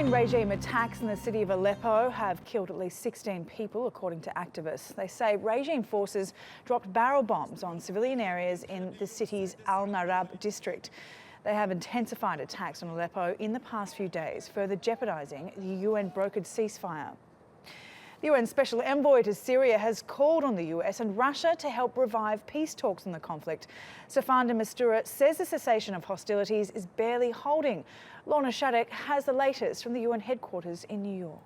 Syrian regime attacks in the city of Aleppo have killed at least 16 people, according to activists. They say regime forces dropped barrel bombs on civilian areas in the city's Al-Narab district. They have intensified attacks on Aleppo in the past few days, further jeopardising the UN-brokered ceasefire. The UN Special Envoy to Syria has called on the US and Russia to help revive peace talks in the conflict. Staffan de Mistura says the cessation of hostilities is barely holding. Lorna Shaddick has the latest from the UN headquarters in New York.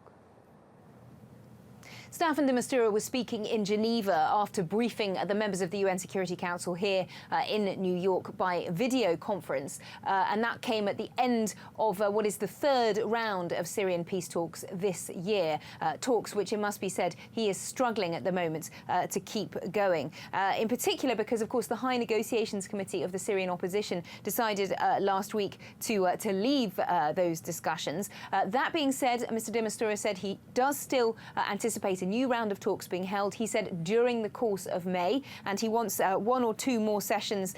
Staffan de Mistura was speaking in Geneva after briefing the members of the UN Security Council here in New York by video conference. And that came at the end of what is the third round of Syrian peace talks this year. Talks which, it must be said, he is struggling at the moment to keep going. In particular because, of course, the High Negotiations Committee of the Syrian opposition decided last week to leave those discussions. That being said, Mr. de Mistura said he does still anticipate a new round of talks being held, he said, during the course of May, and he wants one or two more sessions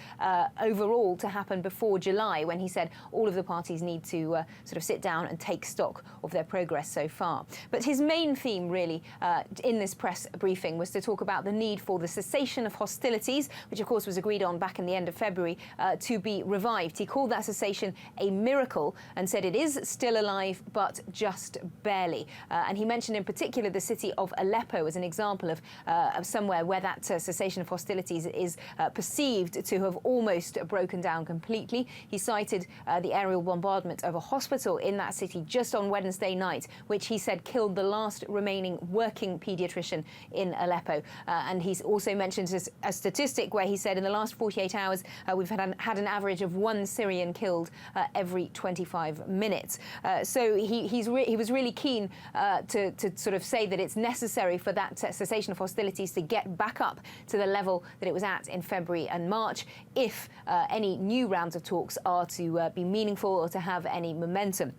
overall to happen before July, when he said all of the parties need to sort of sit down and take stock of their progress so far. But his main theme, really, in this press briefing was to talk about the need for the cessation of hostilities, which of course was agreed on back in the end of February, to be revived. He called that cessation a miracle and said it is still alive, but just barely. And he mentioned in particular the city of Aleppo as an example of somewhere where that cessation of hostilities is perceived to have almost broken down completely. He cited the aerial bombardment of a hospital in that city just on Wednesday night, which he said killed the last remaining working paediatrician in Aleppo. And he's also mentioned a statistic where he said in the last 48 hours we've had an average of one Syrian killed every 25 minutes. So he was really keen to sort of say that it's necessary for that cessation of hostilities to get back up to the level that it was at in February and March if any new rounds of talks are to be meaningful or to have any momentum.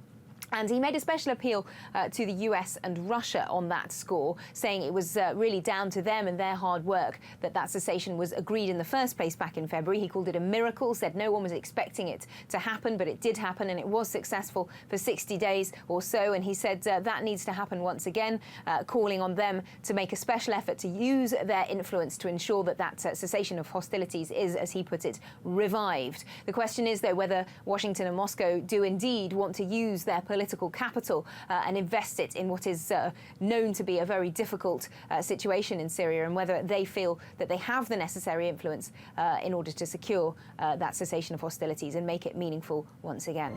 And he made a special appeal to the US and Russia on that score, saying it was really down to them and their hard work that cessation was agreed in the first place back in February. He called it a miracle, said no one was expecting it to happen, but it did happen and it was successful for 60 days or so. And he said that needs to happen once again, calling on them to make a special effort to use their influence to ensure that cessation of hostilities is, as he put it, revived. The question is, though, whether Washington and Moscow do indeed want to use their political capital and invest it in what is known to be a very difficult situation in Syria, and whether they feel that they have the necessary influence in order to secure that cessation of hostilities and make it meaningful once again.